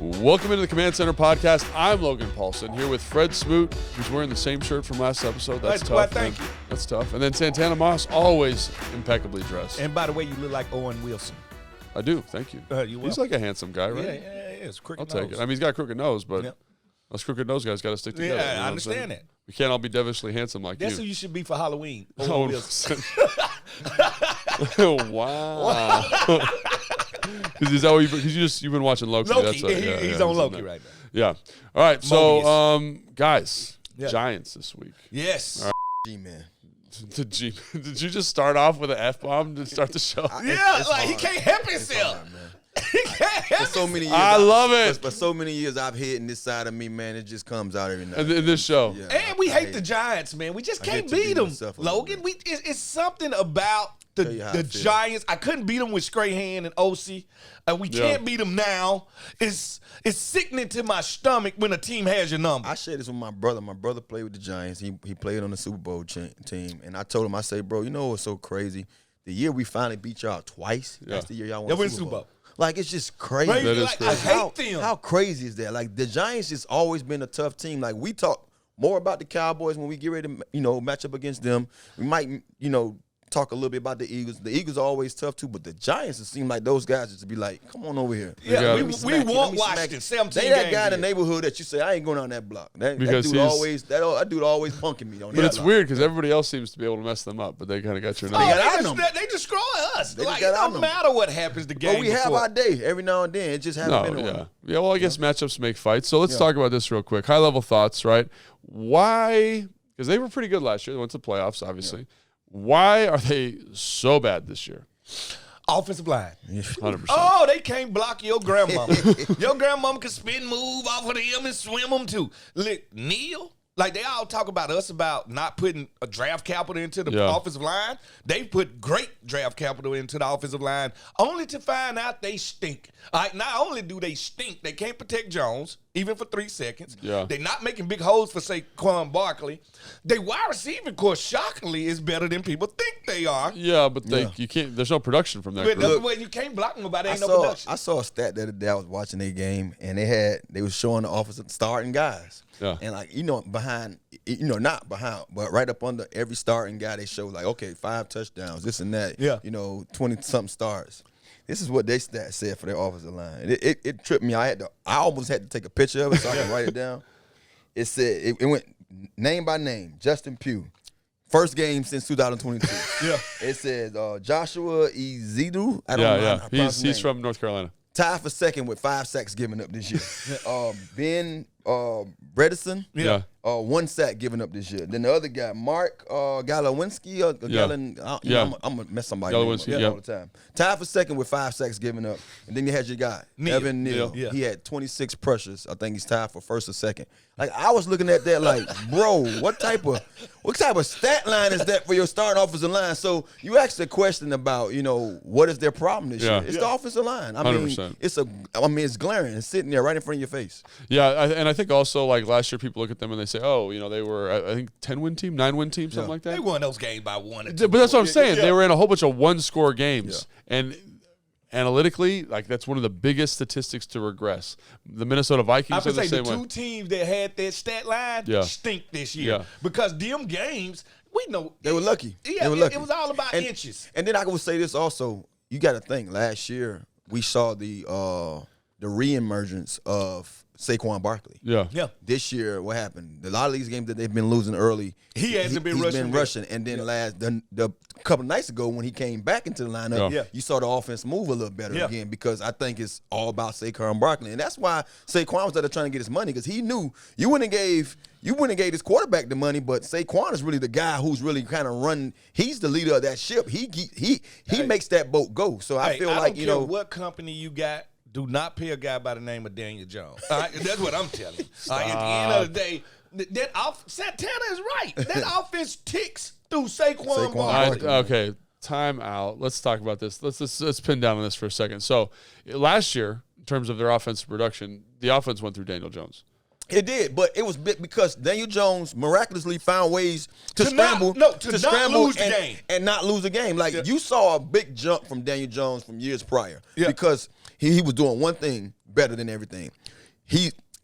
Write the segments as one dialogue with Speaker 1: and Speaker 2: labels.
Speaker 1: Welcome into the Command Center podcast. I'm Logan Paulson here with Fred Smoot, who's wearing the same shirt from last episode. That's tough.
Speaker 2: Well, thank you.
Speaker 1: That's tough. And then Santana Moss, always impeccably dressed.
Speaker 2: And by the way, you look like Owen Wilson.
Speaker 1: I do. Thank you. He's like a handsome guy, right?
Speaker 2: Yeah, it's crooked
Speaker 1: I'll
Speaker 2: nose.
Speaker 1: take it. I mean, he's got a crooked nose, but
Speaker 2: Yep.
Speaker 1: us crooked nose guys got to stick together.
Speaker 2: Yeah,
Speaker 1: you know
Speaker 2: I understand that.
Speaker 1: We can't all be devilishly handsome like
Speaker 2: That's who
Speaker 1: you.
Speaker 2: you should be for Halloween. Owen
Speaker 1: Owen
Speaker 2: Wilson.
Speaker 1: Wilson. Wow. Because you've been watching Loki.
Speaker 2: Loki.
Speaker 1: That's
Speaker 2: He's on Loki right now.
Speaker 1: Yeah. All right. So, guys,
Speaker 2: Yeah.
Speaker 1: Giants this week.
Speaker 2: Yes.
Speaker 3: G-Man.
Speaker 1: Did you just start off with an F-bomb to start the show?
Speaker 2: Yeah, like he can't help himself.
Speaker 3: Hard, man.
Speaker 2: He can't help
Speaker 3: For so many years,
Speaker 1: I love it.
Speaker 3: For so many years, I've hidden this side of me, man. It just comes out every night.
Speaker 1: In this show.
Speaker 3: Yeah,
Speaker 2: And we
Speaker 3: I
Speaker 2: hate the Giants, man. We just
Speaker 3: I hate
Speaker 2: can't
Speaker 3: to be
Speaker 2: beat them,
Speaker 3: myself a little
Speaker 2: Logan.
Speaker 3: bit.
Speaker 2: It's something about
Speaker 3: Tell you how I
Speaker 2: the
Speaker 3: feel.
Speaker 2: Giants. I couldn't beat them with Strahan and OC. We can't beat them now. It's sickening to my stomach when a team has your number.
Speaker 3: I shared this with my brother. My brother played with the Giants. He played on the Super Bowl team. And I told him, I say, bro, you know what's so crazy? The year we finally beat y'all twice, that's the year y'all won
Speaker 2: They
Speaker 3: the
Speaker 2: win
Speaker 3: Super
Speaker 2: Super
Speaker 3: Bowl.
Speaker 2: Bowl.
Speaker 3: Like, it's just crazy.
Speaker 2: Crazy.
Speaker 1: That is
Speaker 2: Like,
Speaker 1: crazy.
Speaker 2: I hate them.
Speaker 3: How crazy is that? Like, the Giants just always been a tough team. Like, we talk more about the Cowboys when we get ready to, match up against them. We might, talk a little bit about the Eagles. The Eagles are always tough, too, but the Giants, it seem like those guys just be like, come on over here.
Speaker 2: Yeah,
Speaker 1: got
Speaker 2: we,
Speaker 1: it.
Speaker 2: we
Speaker 3: Smack you.
Speaker 2: want
Speaker 3: Let me smack
Speaker 2: Washington
Speaker 3: you.
Speaker 2: 17
Speaker 3: They that
Speaker 2: games
Speaker 3: guy in the
Speaker 2: in.
Speaker 3: neighborhood that you say, I ain't going down that block. That
Speaker 1: Because
Speaker 3: dude
Speaker 1: he's-
Speaker 3: always, that dude always punking me on
Speaker 1: But
Speaker 3: that
Speaker 1: it's
Speaker 3: block.
Speaker 1: weird because everybody else seems to be able to mess them up, but they kind of got your number.
Speaker 3: got our
Speaker 2: Oh,
Speaker 3: number.
Speaker 2: they destroy us.
Speaker 3: They
Speaker 2: Like,
Speaker 3: got
Speaker 2: it
Speaker 3: our
Speaker 2: don't
Speaker 3: number.
Speaker 2: matter what happens the game
Speaker 3: But we have
Speaker 2: before.
Speaker 3: our day every now and then. It just hasn't been one.
Speaker 1: Yeah, well, I guess matchups make fights. So let's talk about this real quick. High-level thoughts, right? Why, because they were pretty good last year. They went to the playoffs, obviously. Why are they so bad this year?
Speaker 2: Offensive line.
Speaker 1: 100%.
Speaker 2: Oh, they can't block your grandmama. Your grandmama can spin move off of them and swim them too. Look, Neil, like they all talk about us about not putting a draft capital into the offensive line. They put great draft capital into the offensive line only to find out they stink. All right, not only do they stink, they can't protect Jones, even for 3 seconds.
Speaker 1: Yeah.
Speaker 2: They're not making big holes for Saquon Barkley. Their wide receiver, of course, shockingly, is better than people think they are.
Speaker 1: Yeah, but you can't. There's no production from that
Speaker 2: But
Speaker 1: group.
Speaker 2: when you can't block them about it,
Speaker 3: I
Speaker 2: ain't no
Speaker 3: saw,
Speaker 2: production.
Speaker 3: I saw a stat the other day. I was watching their game, and they was showing the offensive starting guys.
Speaker 1: Yeah.
Speaker 3: And behind, not behind, but right up under every starting guy, they show like, okay, 5 touchdowns, this and that.
Speaker 2: Yeah.
Speaker 3: 20-something starts. This is what they stat said for their offensive line. It tripped me. I almost had to take a picture of it so I can write it down. It said it went name by name. Justin Pugh, first game since 2022.
Speaker 2: Yeah.
Speaker 3: It says Joshua Ezidu. I don't know.
Speaker 1: Yeah,
Speaker 3: how
Speaker 1: yeah.
Speaker 3: to pronounce his
Speaker 1: He's
Speaker 3: name.
Speaker 1: from North Carolina.
Speaker 3: Tied for second with 5 sacks given up this year. Ben Bredesen,
Speaker 1: Yeah.
Speaker 3: 1 sack given up this year. Then the other guy, Mark Galawinski, I'm gonna mess somebody
Speaker 1: Galawinski,
Speaker 3: up
Speaker 1: yeah.
Speaker 3: all the time. Tied for second with 5 sacks given up. And then you had your guy,
Speaker 2: Neal.
Speaker 3: Evan Neal.
Speaker 2: Yeah.
Speaker 3: He had 26 pressures. I think he's tied for first or second. Like I was looking at that like, bro, what type of stat line is that for your starting offensive line? So you asked the question about, what is their problem this year? It's the offensive line. I mean,
Speaker 1: 100%.
Speaker 3: it's glaring. It's sitting there right in front of your face.
Speaker 1: Yeah, and I think also like last year, people look at them and they say, oh, they were I think 10-win team, 9-win team, something like that.
Speaker 2: They won those games by 1 or 2.
Speaker 1: But that's what I'm saying.
Speaker 2: Yeah.
Speaker 1: They were in a whole bunch of one-score games, and analytically, like that's one of the biggest statistics to regress. The Minnesota
Speaker 2: I
Speaker 1: Vikings are
Speaker 2: would
Speaker 1: the
Speaker 2: say
Speaker 1: same
Speaker 2: the
Speaker 1: way.
Speaker 2: two teams that had that stat line stink this year.
Speaker 1: Yeah.
Speaker 2: Because them games, we know.
Speaker 3: They were lucky.
Speaker 2: Yeah,
Speaker 3: They were lucky.
Speaker 2: It was all about
Speaker 3: And-
Speaker 2: inches.
Speaker 3: And then I would say this also. You got to think. Last year we saw the reemergence of Saquon Barkley.
Speaker 1: Yeah.
Speaker 2: Yeah.
Speaker 3: This year, what happened? A lot of these games that they've been losing early,
Speaker 2: He hasn't been
Speaker 3: he's
Speaker 2: rushing
Speaker 3: been
Speaker 2: them.
Speaker 3: rushing, and then the couple nights ago when he came back into the lineup,
Speaker 1: Yeah.
Speaker 3: you saw the offense move a little better
Speaker 2: Yeah.
Speaker 3: again because I think it's all about Saquon Barkley, and that's why Saquon was out there trying to get his money because he knew you wouldn't have gave this quarterback the money, but Saquon is really the guy who's really kind of run. He's the leader of that ship. He makes that boat go. So I feel like
Speaker 2: don't care what company you got. Do not pay a guy by the name of Daniel Jones. All right? That's what I'm telling you. All right? At the end of the day, Santana is right. That offense ticks through Saquon Barkley.
Speaker 1: Okay, time out. Let's talk about this. Let's pin down on this for a second. So last year, in terms of their offensive production, the offense went through Daniel Jones.
Speaker 3: It did, but it was because Daniel Jones miraculously found ways to
Speaker 2: not
Speaker 3: scramble,
Speaker 2: lose the game.
Speaker 3: and not lose the game. Like you saw a big jump from Daniel Jones from years prior
Speaker 2: Yeah.
Speaker 3: because he was doing one thing better than everything.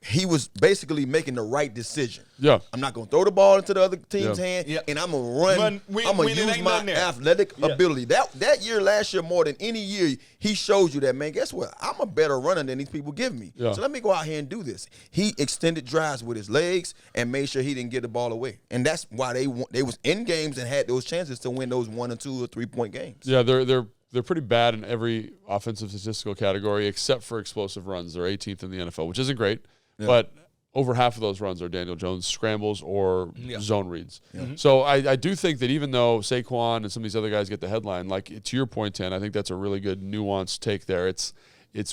Speaker 3: he was basically making the right decision.
Speaker 1: Yeah.
Speaker 3: I'm not going to throw the ball into the other team's hand,
Speaker 2: Yeah.
Speaker 3: and I'm going to run. I'm going to use my athletic ability. That year, last year, more than any year, he shows you that, man, guess what? I'm a better runner than these people give me.
Speaker 1: Yeah.
Speaker 3: So let me go out here and do this. He extended drives with his legs and made sure he didn't get the ball away. And that's why they was in games and had those chances to win those 1 or 2 or 3 point games.
Speaker 1: Yeah, they're pretty bad in every offensive statistical category except for explosive runs. They're 18th in the NFL, which isn't great. Yeah. But over half of those runs are Daniel Jones scrambles or zone reads. Yeah. So I do think that even though Saquon and some of these other guys get the headline, like to your point, Tan, I think that's a really good nuanced take there. It's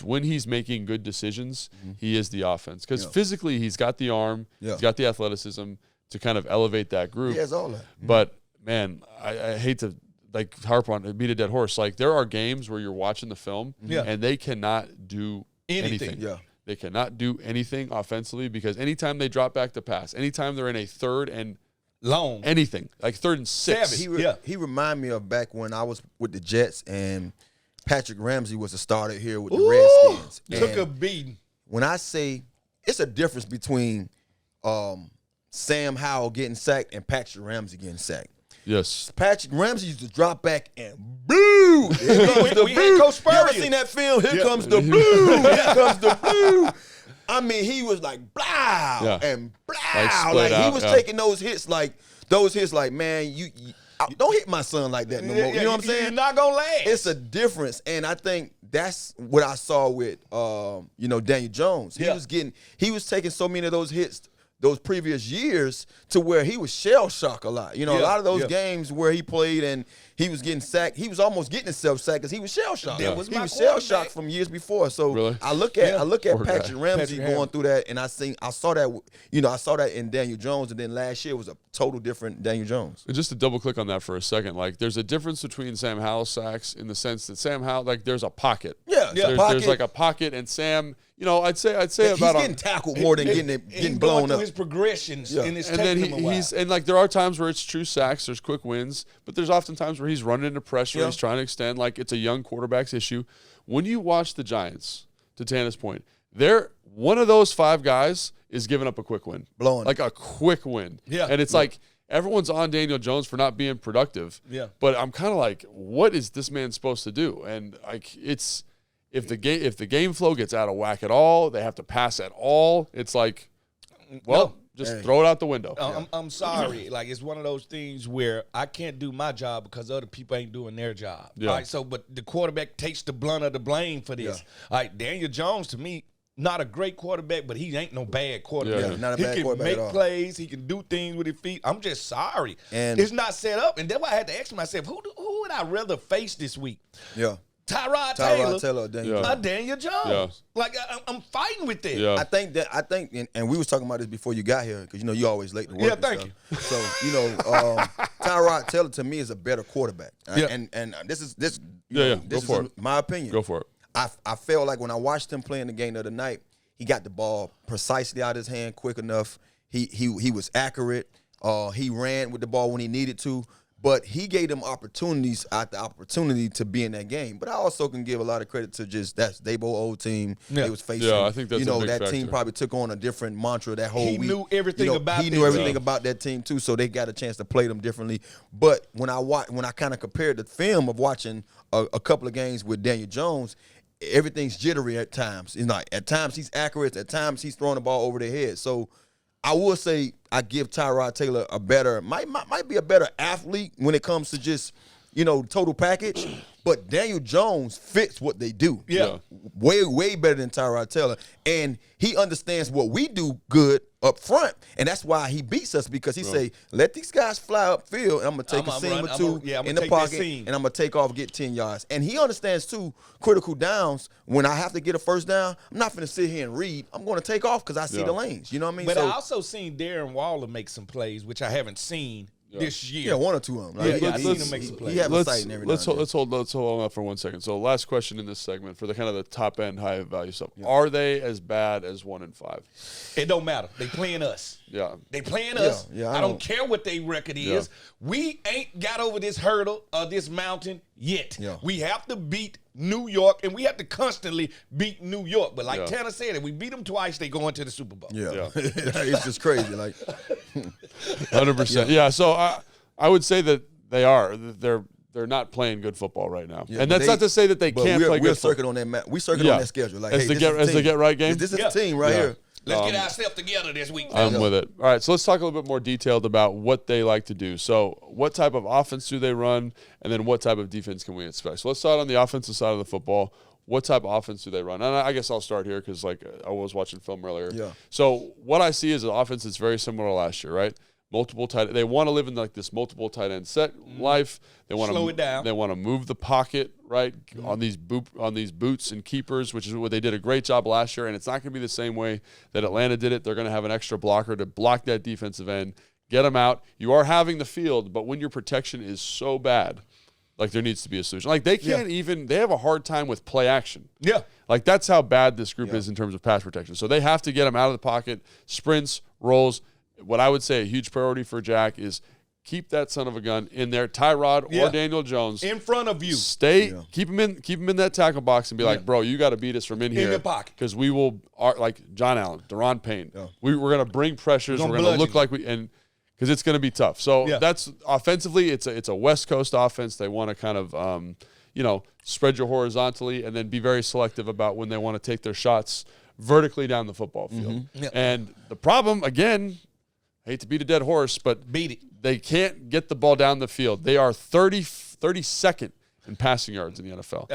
Speaker 1: when he's making good decisions, he is the offense. Because physically he's got the arm, he's got the athleticism to kind of elevate that group.
Speaker 3: He has all that.
Speaker 1: But, man, I hate to harp on beat a dead horse. Like there are games where you're watching the film and they cannot do anything.
Speaker 3: Yeah.
Speaker 1: They cannot do anything offensively because anytime they drop back to pass, anytime they're in a third and
Speaker 2: long,
Speaker 1: anything like 3rd and 6.
Speaker 3: He reminded me of back when I was with the Jets and Patrick Ramsey was a starter here with the Redskins.
Speaker 2: Took a beating.
Speaker 3: When I say it's a difference between Sam Howell getting sacked and Patrick Ramsey getting sacked.
Speaker 1: Yes.
Speaker 3: Patrick Ramsey used to drop back and boo. Here comes the boo. You ever seen that film? Here comes the boo. Here comes the boo. I mean, he was like, blah, and blah. Like he was taking those hits like, man, you don't hit my son like that no more. You know what I'm saying?
Speaker 2: You're not going to last.
Speaker 3: It's a difference. And I think that's what I saw with, Daniel Jones. He was taking so many of those hits those previous years to where he was shell shocked a lot. A lot of those games where he played and he was getting sacked, he was almost getting himself sacked because he was shell shocked. He was shell shocked from years before. So
Speaker 1: really?
Speaker 3: I look at Patrick Ramsey going through that, and I saw that in Daniel Jones, and then last year was a total different Daniel Jones.
Speaker 1: And just to double click on that for a second, like there's a difference between Sam Howell sacks in the sense that Sam Howell, like there's a pocket. There's like a pocket, and Sam. I'd say
Speaker 3: he's
Speaker 1: about
Speaker 3: getting tackled more than getting blown up.
Speaker 2: His progressions and it's
Speaker 1: and then he's like there are times where it's true sacks, there's quick wins, but there's often times where he's running into pressure, he's trying to extend. Like it's a young quarterback's issue. When you watch the Giants, to Tana's point, one of those 5 guys is giving up a quick win, like a quick win, and it's like everyone's on Daniel Jones for not being productive, but I'm kind of like, what is this man supposed to do? And like it's. If the game flow gets out of whack at all, they have to pass at all. It's like, throw it out the window.
Speaker 2: I'm sorry. Like it's one of those things where I can't do my job because other people ain't doing their job.
Speaker 1: Yeah.
Speaker 2: All right. So, but the quarterback takes the blunt of the blame for this. All right. Daniel Jones, to me, not a great quarterback, but he ain't no bad quarterback.
Speaker 3: Yeah, not a bad quarterback
Speaker 2: He
Speaker 3: at all.
Speaker 2: can make plays. He can do things with his feet. I'm just sorry. And it's not set up. And that's why I had to ask myself, who would I rather face this week?
Speaker 3: Yeah.
Speaker 2: Tyrod Taylor, Daniel Jones. Yeah. Like I'm fighting with that.
Speaker 3: Yeah. I think, and we was talking about this before you got here because you always late to work.
Speaker 2: Yeah, thank you.
Speaker 3: So Tyrod Taylor to me is a better quarterback. Yeah. And this is my opinion.
Speaker 1: Go for it.
Speaker 3: I felt like when I watched him playing the game the other night, he got the ball precisely out of his hand quick enough. He was accurate. He ran with the ball when he needed to. But he gave them opportunities after opportunity to be in that game. But I also can give a lot of credit to that's Dabo old team they was facing.
Speaker 1: Yeah, I think that's a big
Speaker 3: that
Speaker 1: factor.
Speaker 3: Team probably took on a different mantra that whole week.
Speaker 2: He knew everything about
Speaker 3: He knew everything about that team too, so they got a chance to play them differently. But when I kind of compared the film of watching a couple of games with Daniel Jones, everything's jittery at times. At times he's accurate, at times he's throwing the ball over their head. So I will say I give Tyrod Taylor might be a better athlete when it comes to just, total package. But Daniel Jones fits what they do.
Speaker 2: Yeah.
Speaker 3: Way, way better than Tyrod Taylor. And he understands what we do good up front. And that's why he beats us because he say, let these guys fly upfield and I'm going to take a seam or two in the pocket and I'm going to take off, get 10 yards. And he understands, too, critical downs. When I have to get a first down, I'm not going to sit here and read. I'm going to take off because I see the lanes. You know what I mean?
Speaker 2: But I also seen Darren Waller make some plays, which I haven't seen this year.
Speaker 3: Yeah, 1 or 2 of them.
Speaker 2: I seen him make some plays.
Speaker 3: He have a sight and everything.
Speaker 1: Let's hold on that for 1 second. So last question in this segment for the kind of the top end, high value stuff. Yeah. Are they as bad as 1 and 5?
Speaker 2: It don't matter. They playing us.
Speaker 1: Yeah.
Speaker 2: They playing us.
Speaker 3: Yeah,
Speaker 2: I don't care what their record is. We ain't got over this hurdle or this mountain yet.
Speaker 3: Yeah.
Speaker 2: We have to beat New York, and we have to constantly beat New York. But like Tanner said, if we beat them twice, they go into the Super Bowl.
Speaker 3: Yeah. It's just crazy. Like
Speaker 1: 100%. Yeah. So I would say that they are. They're not playing good football right now, and that's not to say that they can't play good
Speaker 3: We're
Speaker 1: football.
Speaker 3: circling on that map. We circling on that schedule. Like,
Speaker 1: as the get right game.
Speaker 3: This is a team right here.
Speaker 2: Let's get ourselves together this week.
Speaker 1: I'm with it. All right, so let's talk a little bit more detailed about what they like to do. So what type of offense do they run, and then what type of defense can we expect? So let's start on the offensive side of the football. What type of offense do they run? And I guess I'll start here because I was watching film earlier. Yeah. So what I see is an offense that's very similar to last year, right? Multiple tight. They want to live in like this multiple tight end set life. They want to slow it down. They want to move the pocket right on these boots and keepers, which is what they did a great job last year. And it's not going to be the same way that Atlanta did it. They're going to have an extra blocker to block that defensive end, get them out. You are having the field, but when your protection is so bad, like there needs to be a solution. Like they can't even. They have a hard time with play action.
Speaker 2: Yeah.
Speaker 1: Like that's how bad this group is in terms of pass protection. So they have to get them out of the pocket, sprints, rolls. What I would say a huge priority for Jack is keep that son of a gun in there, Tyrod or Daniel Jones
Speaker 2: in front of you.
Speaker 1: Keep him in that tackle box and be like, bro, you got to beat us from in here
Speaker 2: the pocket
Speaker 1: because we will like John Allen, Daron Payne. Yeah. We're gonna bring pressures. We're gonna look like because it's gonna be tough. So that's offensively, it's a West Coast offense. They want to kind of spread you horizontally and then be very selective about when they want to take their shots vertically down the football field. And the problem again. Hate to beat a dead horse, but
Speaker 2: beat it.
Speaker 1: They can't get the ball down the field. They are 32nd in passing yards in the NFL.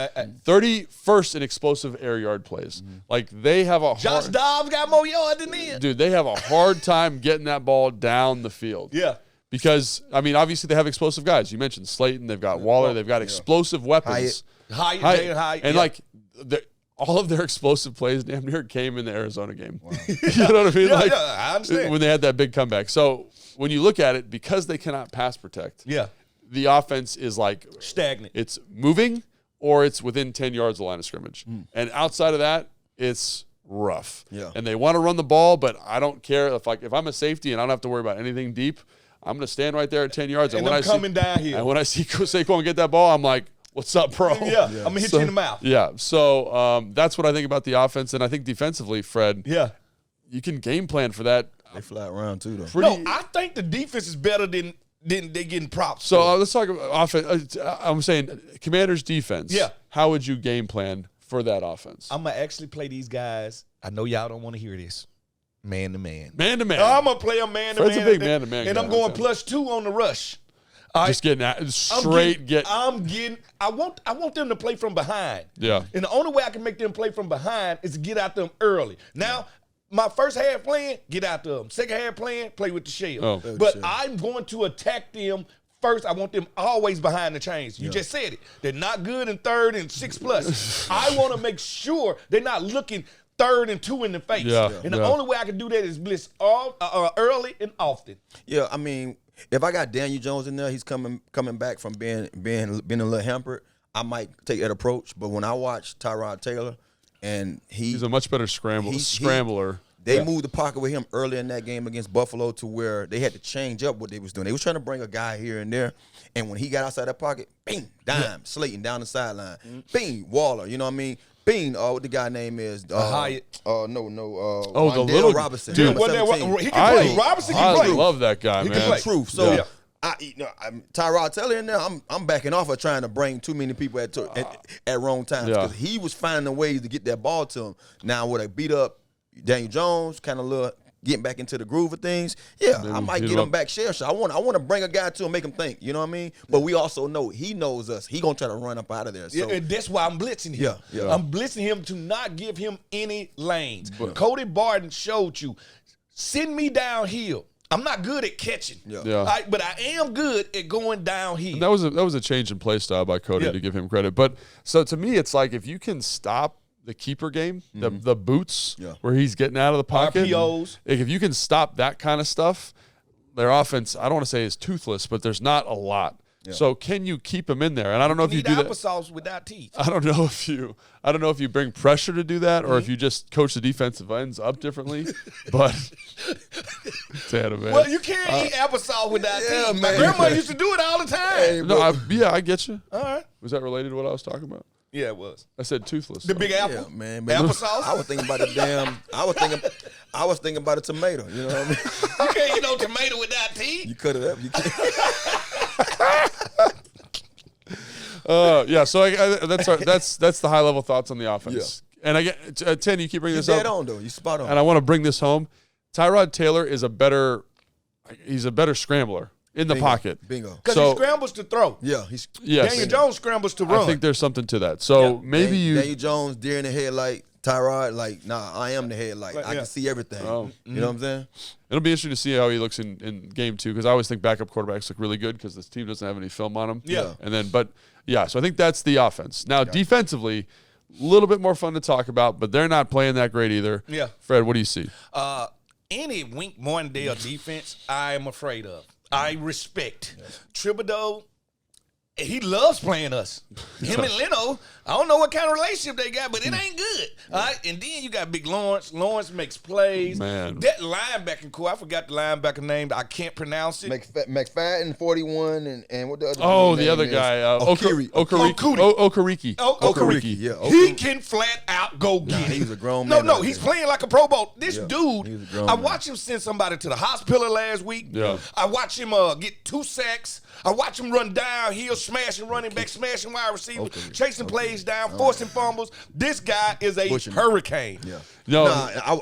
Speaker 1: 31st in explosive air yard plays. Like they have a
Speaker 2: Josh Dobbs got more yards than him.
Speaker 1: Dude, they have a hard time getting that ball down the field.
Speaker 2: Yeah.
Speaker 1: Because, I mean, obviously they have explosive guys. You mentioned Slayton. They've got Waller. They've got explosive weapons.
Speaker 2: Hyatt.
Speaker 1: And like all of their explosive plays damn near came in the Arizona game. Wow. You know what I mean?
Speaker 2: I understand.
Speaker 1: When they had that big comeback. So when you look at it, because they cannot pass protect, the offense is like
Speaker 2: stagnant. It's
Speaker 1: moving or it's within 10 yards of the line of scrimmage. And outside of that, it's rough. Yeah. And they want to run the ball, but I don't care if I'm a safety and I don't have to worry about anything deep. I'm going to stand right there at 10 yards.
Speaker 2: And when I'm coming down here.
Speaker 1: And when I see Saquon get that ball, I'm like, what's up, bro?
Speaker 2: Yeah. I'm going to hit you in the mouth.
Speaker 1: Yeah. So that's what I think about the offense. And I think defensively, Fred, you can game plan for that.
Speaker 3: They fly around too, though.
Speaker 2: No, I think the defense is better than they getting props.
Speaker 1: So let's talk about offense. I'm saying Commanders' defense. Yeah. How would you game plan for that offense?
Speaker 2: I'm going to actually play these guys. I know y'all don't want to hear this. Man to man.
Speaker 1: Man to man.
Speaker 2: I'm going to play a man to man.
Speaker 1: Fred's a big man to man.
Speaker 2: And I'm going +2 on the rush.
Speaker 1: Just getting straight.
Speaker 2: I want them to play from behind.
Speaker 1: Yeah.
Speaker 2: And the only way I can make them play from behind is to get out them early. Now, my first half playing, get out them. Second half playing, play with the shell. But I'm going to attack them first. I want them always behind the chains. You just said it. They're not good in 3rd and 6+. I want to make sure they're not looking 3rd and 2 in the face. And the only way I can do that is blitz early and often.
Speaker 3: Yeah, I mean, if I got Daniel Jones in there, he's coming back from being a little hampered. I might take that approach. But when I watch Tyrod Taylor, and he's
Speaker 1: a much better scrambler.
Speaker 3: They moved the pocket with him early in that game against Buffalo to where they had to change up what they was doing. They was trying to bring a guy here and there, and when he got outside that pocket, bing, dime, Slayton down the sideline, bing, Waller. You know what I mean? Bing, what the guy name is?
Speaker 2: Hyatt.
Speaker 3: The
Speaker 1: little
Speaker 3: Robinson.
Speaker 1: Dude,
Speaker 2: he can play. Robinson can play.
Speaker 1: I love that guy, man.
Speaker 3: He can play. Truth. So, Tyrod Taylor in there, I'm backing off of trying to bring too many people at wrong times because he was finding ways to get that ball to him. Now, with a beat up Daniel Jones, kind of getting back into the groove of things, I might get him back share shot. I want to bring a guy to him, make him think. You know what I mean? But we also know he knows us. He gonna try to run up out of there. So.
Speaker 2: And that's why I'm blitzing him. Yeah. I'm blitzing him to not give him any lanes. Cody Barton showed you, send me downhill. I'm not good at catching, but I am good at going downhill.
Speaker 1: And that was a change in play style by Cody to give him credit. But so to me, it's like if you can stop the keeper game, the boots where he's getting out of the pocket,
Speaker 2: RPOs.
Speaker 1: If you can stop that kind of stuff, their offense, I don't want to say is toothless, but there's not a lot. Yeah. So can you keep him in there? And I don't know if you do that.
Speaker 2: Applesauce without teeth.
Speaker 1: I don't know if you bring pressure to do that, or if you just coach the defensive ends up differently. But Tana, man.
Speaker 2: Well, you can't eat applesauce without tea. My
Speaker 3: man.
Speaker 2: grandma used to do it all the time.
Speaker 3: Hey,
Speaker 1: No, I get you.
Speaker 2: All right.
Speaker 1: Was that related to what I was talking about?
Speaker 2: Yeah, it was.
Speaker 1: I said toothless.
Speaker 2: The big apple.
Speaker 3: Yeah, man.
Speaker 2: Applesauce?
Speaker 3: I was thinking about the damn. I was thinking about a tomato. You know what I mean?
Speaker 2: You can't eat no tomato without tea.
Speaker 3: You cut it up. You can't.
Speaker 1: Yeah. So that's the high level thoughts on the offense. And I get 10. You keep bringing this up.
Speaker 3: Dead on though. You spot on.
Speaker 1: And I want to bring this home. Tyrod Taylor is a better scrambler in the pocket.
Speaker 3: Bingo.
Speaker 2: Because he scrambles to throw.
Speaker 3: Yeah,
Speaker 1: Yes.
Speaker 2: Daniel Jones scrambles to run.
Speaker 1: I think there's something to that. So maybe
Speaker 3: Daniel Jones, deer in the headlight. Tyrod, like, nah, I am the headlight. I can see everything.
Speaker 1: Oh.
Speaker 3: You know what I'm saying?
Speaker 1: it'll be interesting to see how he looks in game 2 because I always think backup quarterbacks look really good because this team doesn't have any film on them.
Speaker 2: Yeah.
Speaker 1: And then, so I think that's the offense. Now, defensively, a little bit more fun to talk about, but they're not playing that great either.
Speaker 2: Yeah.
Speaker 1: Fred, what do you see?
Speaker 2: Any Wink Martindale defense, I am afraid of. I respect. Thibodeau, he loves playing us. Him and Leno, I don't know what kind of relationship they got, but it ain't good. All right? And then you got big Lawrence. Lawrence makes plays.
Speaker 1: Man.
Speaker 2: That linebacking core, I forgot the linebacker name. I can't pronounce it.
Speaker 3: McFadden, 41, and what the other
Speaker 1: The other guy.
Speaker 3: Okereke.
Speaker 1: Okereke.
Speaker 3: Yeah.
Speaker 2: He can flat out go get it.
Speaker 3: He's a grown man.
Speaker 2: No, he's playing like a Pro Bowl. This
Speaker 3: He was
Speaker 2: dude,
Speaker 3: a grown
Speaker 2: I
Speaker 3: man.
Speaker 2: watched him send somebody to the hospital last week.
Speaker 1: Yeah.
Speaker 2: I watched him get 2 sacks. I watched him run downhill, smashing running back, smashing wide receivers, chasing plays down, forcing fumbles. This guy is a hurricane.
Speaker 3: Yeah.
Speaker 1: No.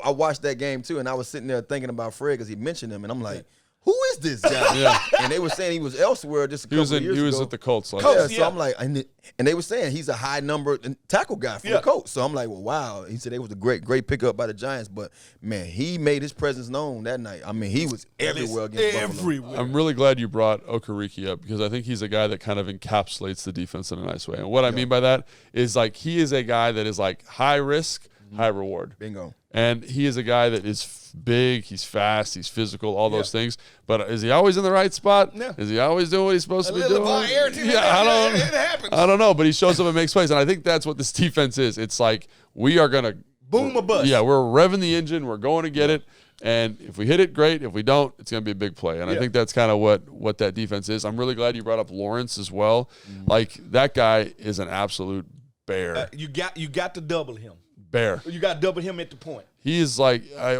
Speaker 3: I watched that game too, and I was sitting there thinking about Fred because he mentioned him, and I'm like, who is this guy?
Speaker 1: Yeah.
Speaker 3: And they were saying he was elsewhere just a
Speaker 1: He
Speaker 3: couple
Speaker 1: was
Speaker 3: of years ago.
Speaker 1: He was at the Colts. Like
Speaker 2: Colts.
Speaker 3: So I'm like, and they were saying he's a high number tackle guy for the Colts. So I'm like, well, wow. He said it was a great pickup by the Giants, but man, he made his presence known that night. I mean, he was everywhere against Buffalo.
Speaker 1: I'm really glad you brought Okereke up because I think he's a guy that kind of encapsulates the defense in a nice way. And what I mean by that is like he is a guy that is like high risk, high reward.
Speaker 3: Bingo.
Speaker 1: And he is a guy that is big, he's fast, he's physical, all those things. But is he always in the right spot?
Speaker 2: Yeah.
Speaker 1: Is he always doing what he's supposed to be doing?
Speaker 2: It happens.
Speaker 1: I don't know, but he shows up and makes plays. And I think that's what this defense is. It's like we are going to
Speaker 2: Boom or bust.
Speaker 1: Yeah, we're revving the engine. We're going to get it. And if we hit it, great. If we don't, it's going to be a big play. And I think that's kind of what that defense is. I'm really glad you brought up Lawrence as well. Like, that guy is an absolute bear.
Speaker 2: You got to double him.
Speaker 1: Bear.
Speaker 2: You got to double him at the point.
Speaker 1: He is like I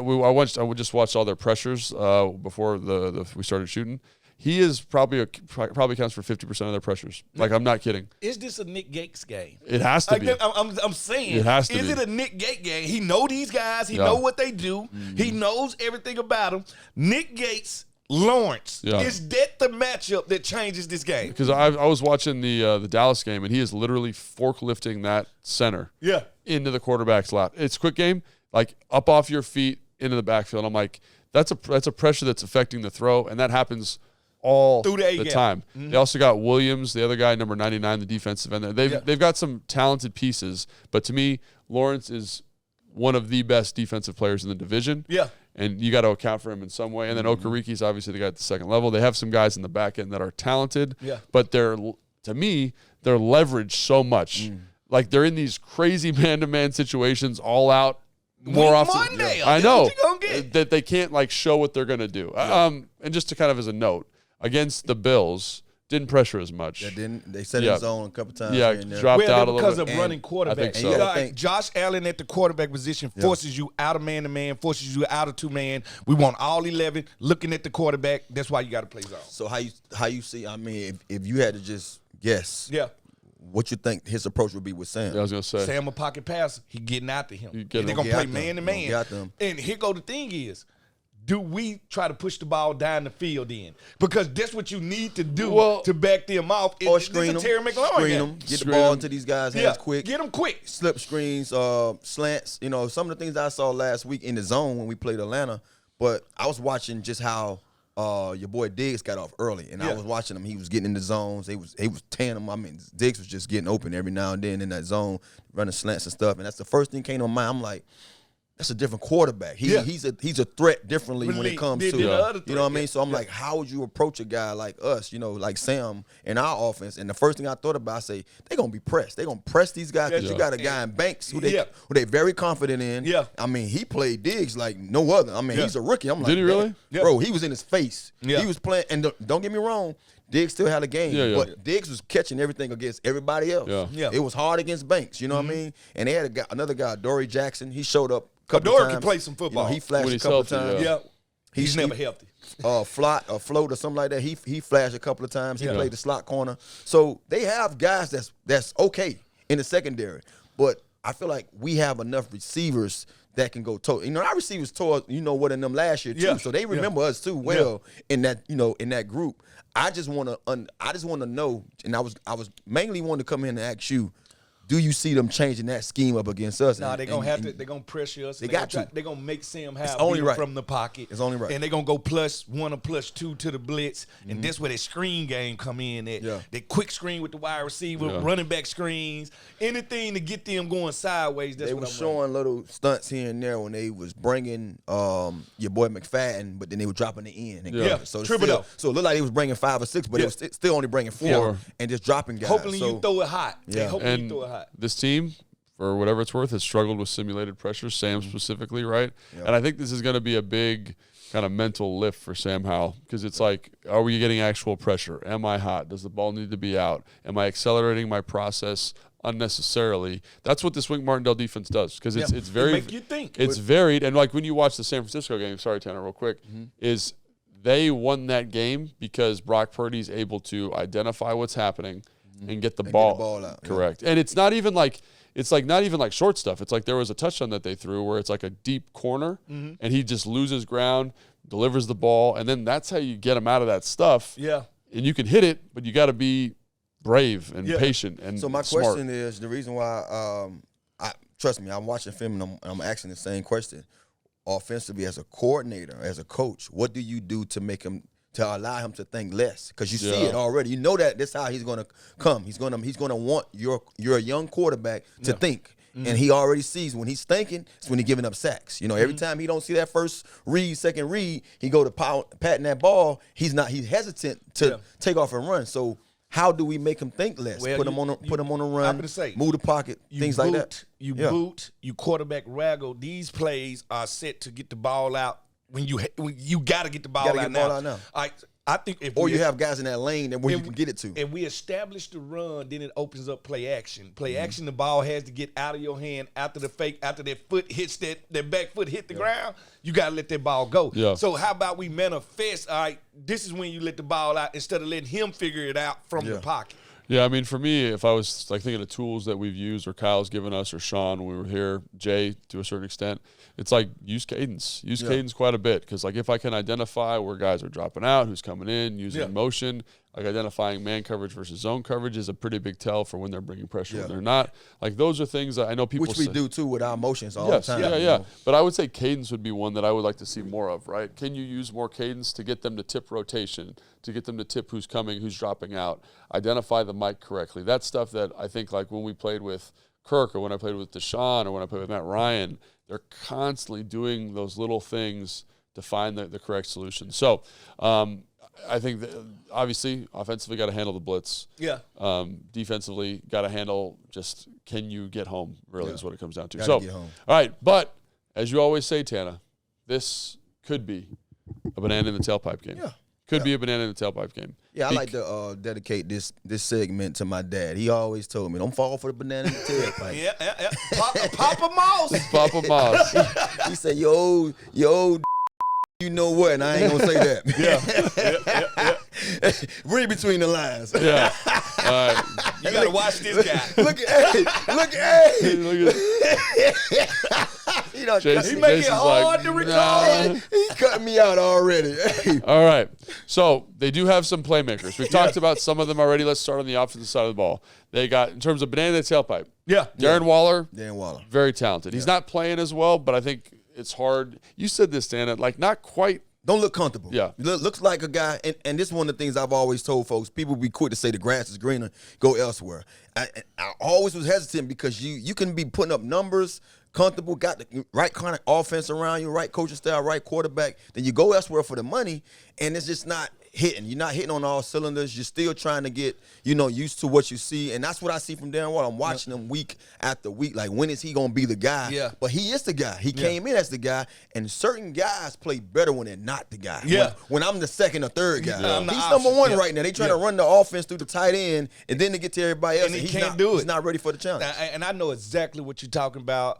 Speaker 1: just watched all their pressures before we started shooting. He is probably counts for 50% of their pressures. Like, I'm not kidding.
Speaker 2: Is this a Nick Gates game?
Speaker 1: It has to be.
Speaker 2: I'm saying
Speaker 1: It has to
Speaker 2: is
Speaker 1: be.
Speaker 2: it a Nick Gates game? He know these guys. He know what they do. He knows everything about them. Nick Gates, Lawrence.
Speaker 1: Yeah.
Speaker 2: Is that the matchup that changes this game?
Speaker 1: Because I was watching the Dallas game, and he is literally forklifting that center into the quarterback's lap. It's quick game, like up off your feet into the backfield. I'm like, that's a pressure that's affecting the throw, and that happens all
Speaker 2: through
Speaker 1: the time. Mm-hmm. They also got Williams, the other guy, number 99, the defensive end. They've got some talented pieces, but to me, Lawrence is one of the best defensive players in the division.
Speaker 2: Yeah.
Speaker 1: And you got to account for him in some way. And then Okereke's obviously the guy at the second level. They have some guys in the back end that are talented, but to me, they're leveraged so much. Like, they're in these crazy man-to-man situations all out more often. I know that they can't, like, show what they're going to do. And just to kind of as a note, against the Bills, didn't pressure as much.
Speaker 3: They set his zone a couple times.
Speaker 1: Yeah, dropped out a little
Speaker 2: because
Speaker 1: bit.
Speaker 2: of running quarterback.
Speaker 1: I think so.
Speaker 2: Josh Allen at the quarterback position forces you out of man-to-man, forces you out of two-man. We want all 11 looking at the quarterback. That's why you got to play zone.
Speaker 3: So how you see, I mean, if you had to just guess, what you think his approach would be with Sam?
Speaker 1: Yeah, I was going to say.
Speaker 2: Sam a pocket passer. He getting after him. They're going to play man-to-man. And here go the thing is, do we try to push the ball down the field then? Because that's what you need to do to back them off.
Speaker 3: Or screen them.
Speaker 2: Terry McLaurin
Speaker 3: Screen them. Get the ball into these guys' hands quick.
Speaker 2: Get them quick.
Speaker 3: Slip screens, slants. You know, some of the things I saw last week in the zone when we played Atlanta. But I was watching just how your boy Diggs got off early. And I was watching him. He was getting in the zones. He was tearing them. I mean, Diggs was just getting open every now and then in that zone, running slants and stuff. And that's the first thing came to my mind. I'm like, that's a different quarterback. He's a threat differently when it comes to
Speaker 2: the other
Speaker 3: you know what I mean. So I'm like, how would you approach a guy like us? You know, like Sam in our offense. And the first thing I thought about, I say they're gonna be pressed. They're gonna press these guys because you got a guy in Banks who they very confident in.
Speaker 2: Yeah.
Speaker 3: I mean, he played Diggs like no other. I mean, he's a rookie. I'm like,
Speaker 1: did he really?
Speaker 3: Bro, he was in his face.
Speaker 2: Yeah.
Speaker 3: He was playing, and don't get me wrong. Diggs still had a game, but Diggs was catching everything against everybody else.
Speaker 2: Yeah.
Speaker 3: It was hard against Banks, you know what I mean? And they had another guy, Dory Jackson. He showed up a couple
Speaker 2: Dory
Speaker 3: times.
Speaker 2: can play some football.
Speaker 3: You know, he flashed
Speaker 1: When
Speaker 3: a
Speaker 1: he's
Speaker 3: couple
Speaker 1: healthy,
Speaker 3: times.
Speaker 2: Yeah. He's never healthy.
Speaker 3: Float or something like that. He flashed a couple of times. He played the slot corner. So they have guys that's okay in the secondary. But I feel like we have enough receivers that can go toe. You know, our receivers tore, you know what, in them last year too.
Speaker 2: Yeah.
Speaker 3: So they remember us too well in that, you know, in that group. I just want to know, and I was mainly wanting to come in and ask you, do you see them changing that scheme up against us?
Speaker 2: No, they're gonna have to. They're gonna pressure us.
Speaker 3: They got to.
Speaker 2: They're gonna make Sam Howell
Speaker 3: only right.
Speaker 2: from the pocket.
Speaker 3: It's only right.
Speaker 2: And they're gonna go +1 or +2 to the blitz, and that's where that screen game come in. That quick screen with the wide receiver, running back screens, anything to get them going sideways. That's
Speaker 3: they
Speaker 2: what
Speaker 3: were
Speaker 2: I'm
Speaker 3: showing
Speaker 2: running.
Speaker 3: little stunts here and there when they was bringing your boy McFadden, but then they were dropping the end. So
Speaker 2: Thibodeau.
Speaker 3: So it looked like they was bringing 5 or 6, but it was still only bringing 4 and just dropping guys.
Speaker 2: Hopefully
Speaker 3: so,
Speaker 2: you throw it hot.
Speaker 3: Yeah.
Speaker 2: Hopefully you throw it hot.
Speaker 1: This team, for whatever it's worth, has struggled with simulated pressure, Sam specifically, right? And I think this is going to be a big kind of mental lift for Sam Howell because it's like, are we getting actual pressure? Am I hot? Does the ball need to be out? Am I accelerating my process unnecessarily? That's what this Wink Martindale defense does because it's very
Speaker 2: make you think.
Speaker 1: It's varied, and like when you watch the San Francisco game, sorry Tanner, real quick, is they won that game because Brock Purdy's able to identify what's happening and get the ball
Speaker 3: out.
Speaker 1: Correct. And it's not even like not even like short stuff. It's like there was a touchdown that they threw where it's like a deep corner and he just loses ground, delivers the ball, and then that's how you get him out of that stuff.
Speaker 2: Yeah.
Speaker 1: And you can hit it, but you got to be brave and patient and
Speaker 3: So my
Speaker 1: smart.
Speaker 3: question is, the reason why trust me, I'm watching film and I'm asking the same question. Offensively, as a coordinator, as a coach, what do you do to make him to allow him to think less? Because you see it already. You know that this is how he's going to come. He's going to want your young quarterback to think. And he already sees when he's thinking, it's when he's giving up sacks. You know, every time he don't see that first read, second read, he go to patting that ball. He's hesitant to take off and run. So how do we make him think less?
Speaker 2: Well,
Speaker 3: put him on a run,
Speaker 2: I'm gonna say,
Speaker 3: move the pocket, things like that.
Speaker 2: You boot, you quarterback raggle. These plays are set to get the ball out when you got to get the ball out now. I think if
Speaker 3: you have guys in that lane where you can get it to.
Speaker 2: If we establish the run, then it opens up play action. Play action, the ball has to get out of your hand after the fake, after that foot hits that back foot hit the ground. You got to let that ball go.
Speaker 1: Yeah.
Speaker 2: So how about we manifest, all right, this is when you let the ball out instead of letting him figure it out from the pocket.
Speaker 1: Yeah, I mean, for me, if I was like thinking of tools that we've used or Kyle's given us or Sean when we were here, Jay to a certain extent, it's like use cadence. Use cadence quite a bit because like if I can identify where guys are dropping out, who's coming in, using motion, like identifying man coverage versus zone coverage is a pretty big tell for when they're bringing pressure when they're not. Like those are things that I know people
Speaker 3: Which we do too with our motions all the time.
Speaker 1: Yeah. But I would say cadence would be one that I would like to see more of, right? Can you use more cadence to get them to tip rotation, to get them to tip who's coming, who's dropping out, identify the mic correctly? That's stuff that I think like when we played with Kirk or when I played with Deshaun or when I played with Matt Ryan, they're constantly doing those little things to find the correct solution. So I think that obviously offensively got to handle the blitz.
Speaker 2: Yeah.
Speaker 1: Defensively got to handle just can you get home really is what it comes down to.
Speaker 3: Gotta get home.
Speaker 1: All right. But as you always say, Tana, this could be a banana in the tailpipe game. Yeah. Could be a banana in the tailpipe game.
Speaker 3: Yeah, I like to dedicate this segment to my dad. He always told me, don't fall for the banana in the tailpipe.
Speaker 2: Yeah. Papa Moss.
Speaker 1: Papa Moss.
Speaker 3: He said, yo, you know what? And I ain't going to say that. Yeah. Read between the lines.
Speaker 1: Yeah. All right.
Speaker 2: You got to watch this guy.
Speaker 3: Look at you know,
Speaker 1: Jason,
Speaker 2: he make it
Speaker 1: Jason's
Speaker 2: hard
Speaker 1: like,
Speaker 2: to record.
Speaker 1: nah.
Speaker 3: He cut me out already.
Speaker 1: All right. So they do have some playmakers. We've talked about some of them already. Let's start on the offensive side of the ball. They got, in terms of banana in the tailpipe, Darren Waller, very talented. He's not playing as well, but I think it's hard. You said this, Dana, like not quite.
Speaker 3: Don't look comfortable.
Speaker 1: Yeah.
Speaker 3: Looks like a guy, and this is one of the things I've always told folks. People be quick to say the grass is greener, go elsewhere. I always was hesitant because you can be putting up numbers, comfortable, got the right kind of offense around you, right coaching style, right quarterback, then you go elsewhere for the money, and it's just not hitting. You're not hitting on all cylinders. You're still trying to get, used to what you see. And that's what I see from Darren Waller. I'm watching him week after week. Like, when is he going to be the guy?
Speaker 2: Yeah.
Speaker 3: But he is the guy. He came in as the guy. And certain guys play better when they're not the guy.
Speaker 2: Yeah.
Speaker 3: When I'm the second or third guy.
Speaker 2: Yeah.
Speaker 3: He's number one right now. They trying to run the offense through the tight end and then to get to everybody else.
Speaker 2: And he can't do it.
Speaker 3: He's not ready for the challenge.
Speaker 2: And I know exactly what you're talking about.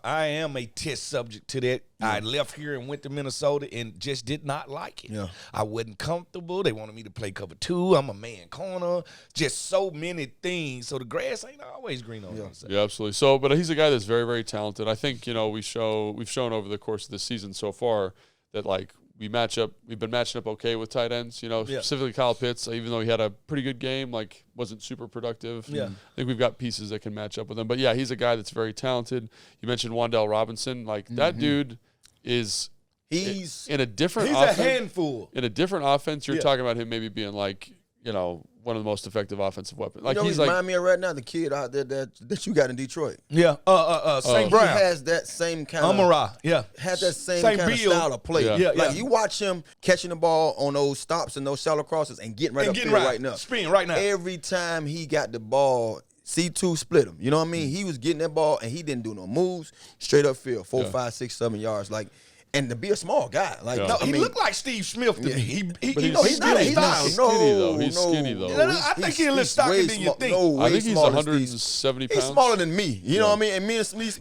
Speaker 2: I am a test subject to that. I left here and went to Minnesota and just did not like it.
Speaker 3: Yeah.
Speaker 2: I wasn't comfortable. They wanted me to play cover 2. I'm a man corner. Just so many things. So the grass ain't always green on the other side.
Speaker 1: Yeah, absolutely. So, but he's a guy that's very, very talented. I think we've shown over the course of this season so far that we've been matching up okay with tight ends. Specifically Kyle Pitts, even though he had a pretty good game, wasn't super productive.
Speaker 2: Yeah.
Speaker 1: I think we've got pieces that can match up with him. But yeah, he's a guy that's very talented. You mentioned Wan'Dale Robinson, that dude is.
Speaker 3: He's
Speaker 1: in a different
Speaker 2: He's
Speaker 1: offense.
Speaker 2: a handful.
Speaker 1: In a different offense, you're talking about him maybe being one of the most effective offensive weapons. He's
Speaker 3: remind me of right now the kid out there that you got in Detroit.
Speaker 2: Yeah. St.
Speaker 3: He
Speaker 2: Brown.
Speaker 3: has that same kind of
Speaker 2: Amara. Yeah.
Speaker 3: had that same
Speaker 2: Same
Speaker 3: kind of
Speaker 2: build.
Speaker 3: style of play.
Speaker 1: Yeah.
Speaker 3: You watch him catching the ball on those stops and those shallow crosses and getting right up there right now.
Speaker 2: Spin right now.
Speaker 3: Every time he got the ball, C2 split him. You know what I mean? He was getting that ball and he didn't do no moves. Straight up field, 4, 5, 6, 7 yards. And to be a small guy,
Speaker 2: he looked like Steve Smith to me. He's
Speaker 3: not. He's not
Speaker 1: skinny though. He's skinny though.
Speaker 2: I think he's a little stockier than you think.
Speaker 3: No,
Speaker 1: I think he's 170 pounds.
Speaker 3: He's smaller than me. You know what I mean? And me and Smith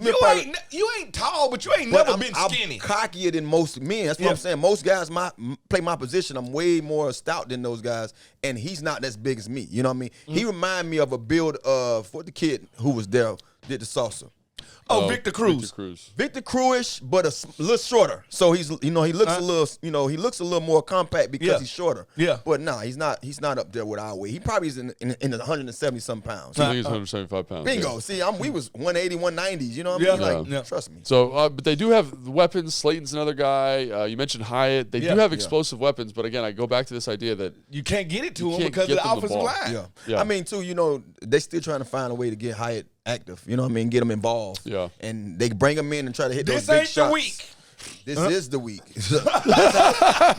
Speaker 2: You ain't tall, but you ain't never been skinny.
Speaker 3: I'm cockier than most men. That's what I'm saying. Most guys play my position. I'm way more stout than those guys, and he's not as big as me. You know what I mean? He remind me of a build of what the kid who was there did the salsa.
Speaker 2: Victor Cruz.
Speaker 3: Victor Cruz, but a little shorter. So he's, he looks a little, he looks a little more compact because he's shorter.
Speaker 2: Yeah.
Speaker 3: But no, he's not up there with our weight. He probably is in the 170 some pounds.
Speaker 1: I think he's 175 pounds.
Speaker 3: Bingo.
Speaker 1: Yeah.
Speaker 3: See, we was 180, 190s. You know what I mean? Trust me.
Speaker 1: So, but they do have weapons. Slayton's another guy. You mentioned Hyatt. They do have explosive weapons, but again, I go back to this idea that
Speaker 2: you can't get it to him because of the offensive line.
Speaker 3: Yeah. I mean, too, they still trying to find a way to get Hyatt active. You know what I mean? Get him involved.
Speaker 1: Yeah.
Speaker 3: And they bring him in and try to hit those
Speaker 2: This
Speaker 3: big
Speaker 2: ain't
Speaker 3: shots.
Speaker 2: the week.
Speaker 3: This is the week.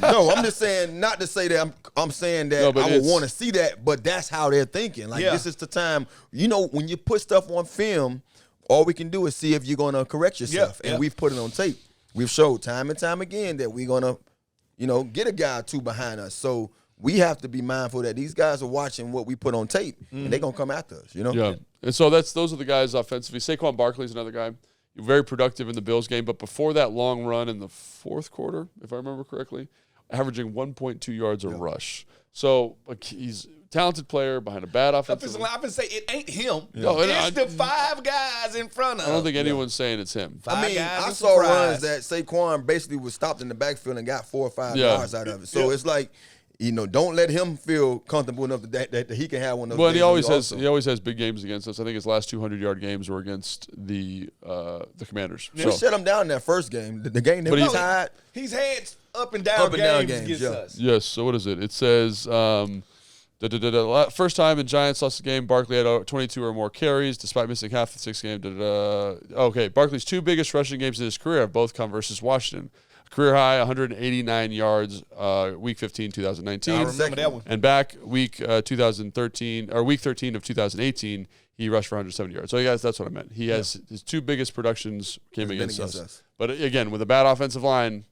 Speaker 3: No, I'm just saying, not to say that I'm saying that I would want to see that, but that's how they're thinking. This is the time, when you put stuff on film, all we can do is see if you're going to correct yourself. And we've put it on tape. We've showed time and time again that we're going to, get a guy or two behind us. So we have to be mindful that these guys are watching what we put on tape, and they're going to come after us,
Speaker 1: Yeah. And so those are the guys offensively. Saquon Barkley's another guy. Very productive in the Bills game, but before that long run in the fourth quarter, if I remember correctly, averaging 1.2 yards a rush. So he's a talented player behind a bad offensive line.
Speaker 2: I would say it ain't him.
Speaker 1: No,
Speaker 2: it's the 5 guys in front of him.
Speaker 1: I don't think anyone's saying it's him.
Speaker 3: I saw runs that Saquon basically was stopped in the backfield and got 4 or 5 yards out of it. So it's like, don't let him feel comfortable enough that he can have one of those.
Speaker 1: Well, he always has big games against us. I think his last 200-yard games were against the Commanders.
Speaker 3: Yeah. We shut him down in that first game. The game that he's tied.
Speaker 2: He's had up and down games against us.
Speaker 1: Yes. So what is it? It says first time in Giants lost the game, Barkley had 22 or more carries despite missing half the 6th game. Okay, Barkley's 2 biggest rushing games in his career have both come versus Washington. Career high, 189 yards, week 15, 2019.
Speaker 2: I remember that one.
Speaker 1: And back week 2013 or week 13 of 2018, he rushed for 170 yards. So guys, that's what I meant. He has his 2 biggest productions came against us. But again, with a bad offensive line,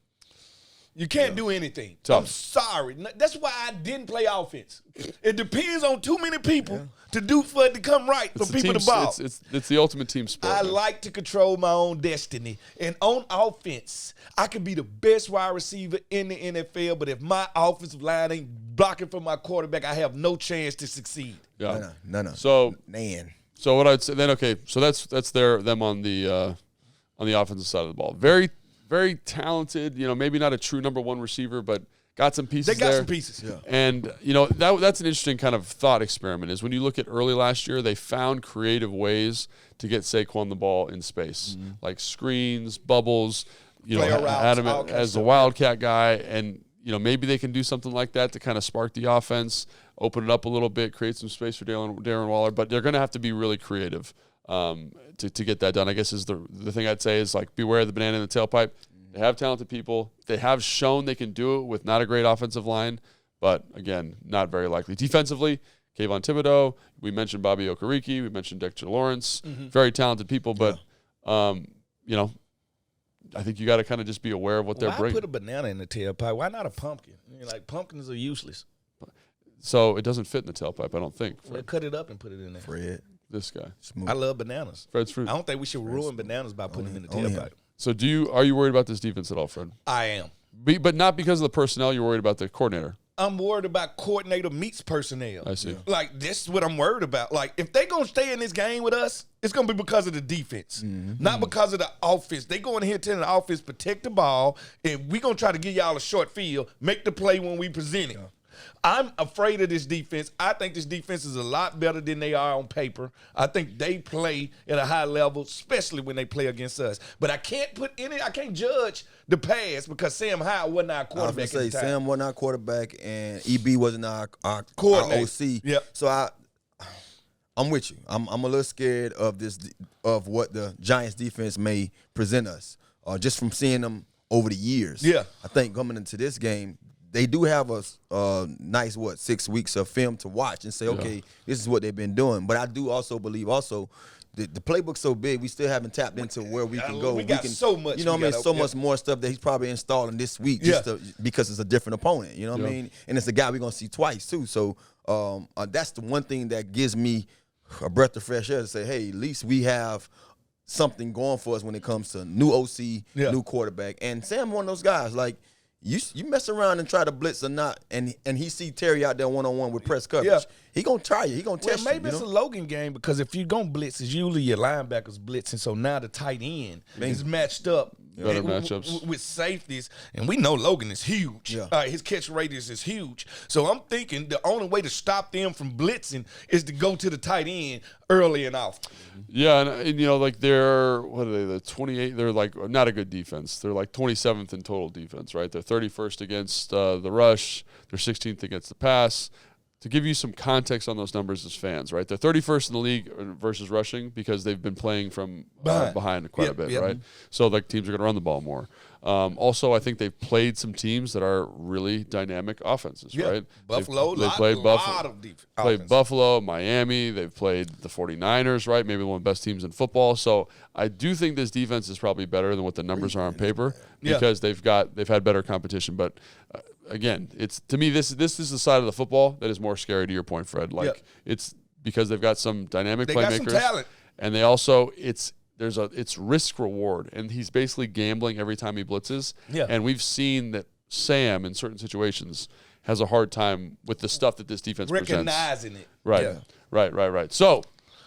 Speaker 2: you can't do anything.
Speaker 1: Tough.
Speaker 2: I'm sorry. That's why I didn't play offense. It depends on too many people for it to come right for people to ball.
Speaker 1: It's the ultimate team sport.
Speaker 2: I like to control my own destiny. And on offense, I could be the best wide receiver in the NFL, but if my offensive line ain't blocking for my quarterback, I have no chance to succeed.
Speaker 3: Yeah. No.
Speaker 1: So,
Speaker 3: man.
Speaker 1: So what I'd say then, okay, so that's them on the offensive side of the ball. Very, very talented, maybe not a true number 1 receiver, but got some pieces
Speaker 2: there. They got
Speaker 1: there.
Speaker 2: some pieces. Yeah.
Speaker 1: And, that's an interesting kind of thought experiment is when you look at early last year, they found creative ways to get Saquon the ball in space, like screens, bubbles, Adam as the wildcat guy. And, maybe they can do something like that to kind of spark the offense, open it up a little bit, create some space for Darren Waller, but they're going to have to be really creative. to get that done. I guess is the thing I'd say is like beware of the banana in the tailpipe. They have talented people. They have shown they can do it with not a great offensive line, but again, not very likely. Defensively, Kayvon Thibodeau, we mentioned Bobby Okereke, we mentioned Dexter Lawrence, very talented people, but you know, I think you got to kind of just be aware of what they're bringing.
Speaker 2: Why put a banana in the tailpipe? Why not a pumpkin? Like pumpkins are useless.
Speaker 1: So it doesn't fit in the tailpipe, I don't think.
Speaker 2: Well, cut it up and put it in there.
Speaker 3: Fred.
Speaker 1: This guy.
Speaker 3: Smooth.
Speaker 2: I love bananas.
Speaker 1: Fred's fruit.
Speaker 2: I don't think we should ruin bananas by putting them in the tailpipe.
Speaker 1: So are you worried about this defense at all, Fred?
Speaker 2: I am.
Speaker 1: But not because of the personnel, you're worried about the coordinator.
Speaker 2: I'm worried about coordinator meets personnel.
Speaker 1: I see.
Speaker 2: Like, this is what I'm worried about. Like, if they going to stay in this game with us, it's going to be because of the defense, not because of the offense. They going here telling the offense, protect the ball, and we going to try to give y'all a short field, make the play when we present it. Yeah. I'm afraid of this defense. I think this defense is a lot better than they are on paper. I think they play at a high level, especially when they play against us. But I can't judge the pass because Sam Howell wasn't our quarterback.
Speaker 3: I was going to say, Sam wasn't our quarterback, and EB wasn't our OC.
Speaker 2: Yep.
Speaker 3: So I'm with you. I'm a little scared of what the Giants defense may present us, just from seeing them over the years.
Speaker 2: Yeah.
Speaker 3: I think coming into this game, they do have a nice 6 weeks of film to watch and say, okay, this is what they've been doing. But I do also believe the playbook's so big, we still haven't tapped into where we can go.
Speaker 2: We can so much.
Speaker 3: You know what I mean? So much more stuff that he's probably installing this week because it's a different opponent. You know what I mean? And it's a guy we're going to see twice too. So that's the one thing that gives me a breath of fresh air to say, hey, at least we have something going for us when it comes to new OC, new quarterback. And Sam, one of those guys, like, you mess around and try to blitz or not, and he see Terry out there one-on-one with press coverage. He gonna try you. He gonna test you.
Speaker 2: Maybe it's a Logan game because if you're gonna blitz, it's usually your linebackers blitzing. So now the tight end is matched up.
Speaker 1: Better matchups
Speaker 2: with safeties, and we know Logan is huge. His catch radius is huge. So I'm thinking the only way to stop them from blitzing is to go to the tight end early and often.
Speaker 1: Yeah, and you know, like they're the 28. They're like not a good defense. They're like 27th in total defense, right? They're 31st against the rush. They're 16th against the pass. To give you some context on those numbers as fans, right? They're 31st in the league versus rushing because they've been playing from behind quite a bit, right? So like teams are going to run the ball more. Also, I think they've played some teams that are really dynamic offenses, right?
Speaker 2: Buffalo,
Speaker 1: they played Buffalo. Played Buffalo, Miami. They've played the 49ers, right? Maybe one of the best teams in football. So I do think this defense is probably better than what the numbers are on paper because they've had better competition. But again, it's to me this is the side of the football that is more scary. To your point, Fred, like it's because they've got some dynamic playmakers, got some talent, and they also it's risk reward, and he's basically gambling every time he blitzes. Yeah. And we've seen that Sam in certain situations has a hard time with the stuff that this defense
Speaker 2: recognizing
Speaker 1: presents.
Speaker 2: It.
Speaker 1: Right. Right. So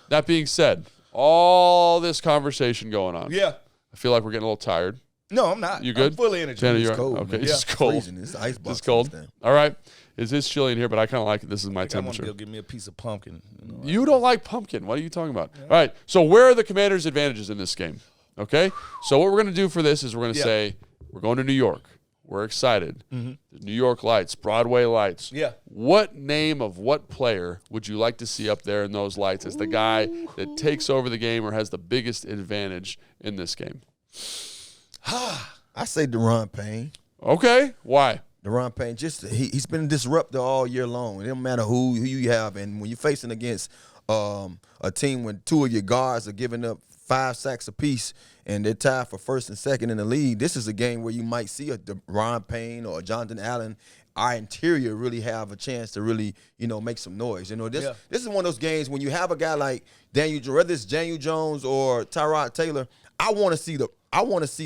Speaker 1: that being said, all this conversation going on.
Speaker 2: Yeah.
Speaker 1: I feel like we're getting a little tired.
Speaker 2: No, I'm not.
Speaker 1: You good?
Speaker 2: I'm full of energy.
Speaker 1: Tanner,
Speaker 3: it's cold.
Speaker 1: Okay,
Speaker 3: it's
Speaker 1: cold.
Speaker 3: It's ice box.
Speaker 1: It's cold. All right. It's chilly in here, but I kind of like it. This is my temperature.
Speaker 2: I want to give me a piece of pumpkin.
Speaker 1: You don't like pumpkin. What are you talking about? Yeah. All right. So where are the Commanders' advantages in this game? Okay. So what we're going to do for this is we're going to say we're going to New York. We're excited. Mm-hmm. New York lights, Broadway lights.
Speaker 2: Yeah.
Speaker 1: What name of what player would you like to see up there in those lights as the guy that takes over the game or has the biggest advantage in this game?
Speaker 3: I say Deron Payne.
Speaker 1: Okay. Why?
Speaker 3: Deron Payne, he's been a disruptor all year long. It don't matter who you have. And when you're facing against a team when two of your guards are giving up 5 sacks apiece and they're tied for first and second in the league, this is a game where you might see a Deron Payne or a Jonathan Allen, our interior, really have a chance to really, make some noise. This is one of those games when you have a guy like whether it's Daniel Jones or Tyrod Taylor, I want to see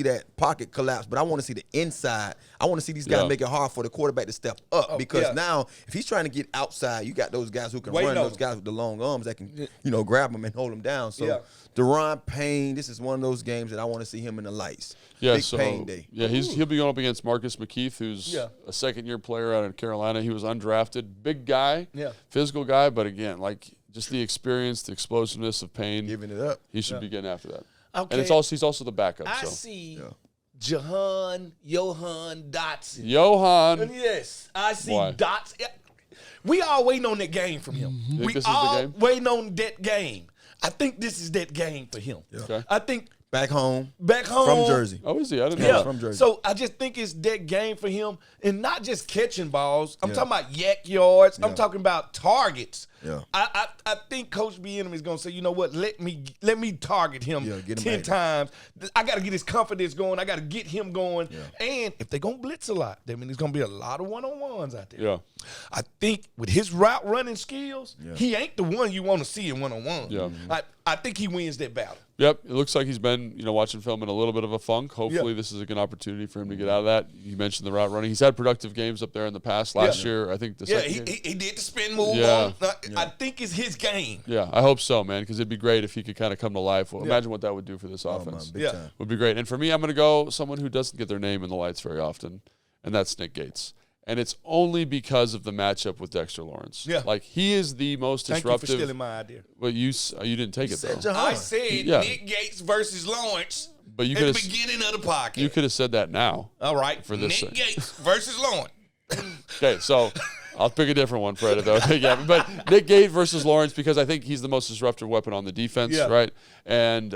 Speaker 3: that pocket collapse, but I want to see the inside. I want to see these guys make it hard for the quarterback to step up because now if he's trying to get outside, you got those guys who can run, those guys with the long arms that can, grab him and hold him down. So Deron Payne, this is one of those games that I want to see him in the lights.
Speaker 1: Yeah,
Speaker 3: Big Payne Day.
Speaker 1: Yeah, he'll be going up against Marcus McKeith, who's a second-year player out of Carolina. He was undrafted, big guy, physical guy, but again, like just the experience, the explosiveness of Payne,
Speaker 3: giving it up.
Speaker 1: He should be getting after that.
Speaker 2: Okay.
Speaker 1: And he's also the backup.
Speaker 2: I see Johan Dotson. Yes, I see Dotson. We all waiting on that game from him.
Speaker 1: We
Speaker 2: all waiting on that game. I think this is that game for him.
Speaker 3: Yeah.
Speaker 1: Okay.
Speaker 2: I think
Speaker 3: Back home
Speaker 2: from
Speaker 3: Jersey.
Speaker 1: Oh, is he? I didn't know
Speaker 2: Yeah,
Speaker 1: that.
Speaker 3: From Jersey.
Speaker 2: so I just think it's that game for him, and not just catching balls. I'm talking about yak yards. I'm talking about targets.
Speaker 3: Yeah.
Speaker 2: I think Coach Bieniemy is gonna say, you know what? Let me target him
Speaker 3: get him
Speaker 2: 10
Speaker 3: back.
Speaker 2: times. I got to get his confidence going. I got to get him going. Yeah. And if they're gonna blitz a lot, that means there's gonna be a lot of one-on-ones out there.
Speaker 1: Yeah.
Speaker 2: I think with his route running skills, he ain't the one you want to see in one-on-one.
Speaker 1: Yeah.
Speaker 2: I think he wins that battle.
Speaker 1: Yep, it looks like he's been, watching film in a little bit of a funk. Hopefully, this is a good opportunity for him to get out of that. You mentioned the route running; he's had productive games up there in the past. Last year, I think the second game.
Speaker 2: He did the spin move.
Speaker 1: Yeah.
Speaker 2: I think it's his game.
Speaker 1: Yeah, I hope so, man, because it'd be great if he could kind of come to life. Well, imagine what that would do for this offense.
Speaker 3: Big time.
Speaker 1: Would be great. And for me, I'm going to go someone who doesn't get their name in the lights very often, and that's Nick Gates. And it's only because of the matchup with Dexter Lawrence.
Speaker 2: Yeah.
Speaker 1: Like, he is the most disruptive.
Speaker 2: Thank you for stealing my idea.
Speaker 1: But you didn't take it, though.
Speaker 2: I said Nick Gates versus Lawrence
Speaker 1: But you
Speaker 2: at the
Speaker 1: could
Speaker 2: beginning of the podcast.
Speaker 1: You could have said that now.
Speaker 2: All right.
Speaker 1: For this
Speaker 2: Nick Gates versus Lawrence.
Speaker 1: Okay, so I'll pick a different one, Fred, though. Yeah, but Nick Gates versus Lawrence, because I think he's the most disruptive weapon on the defense, right? And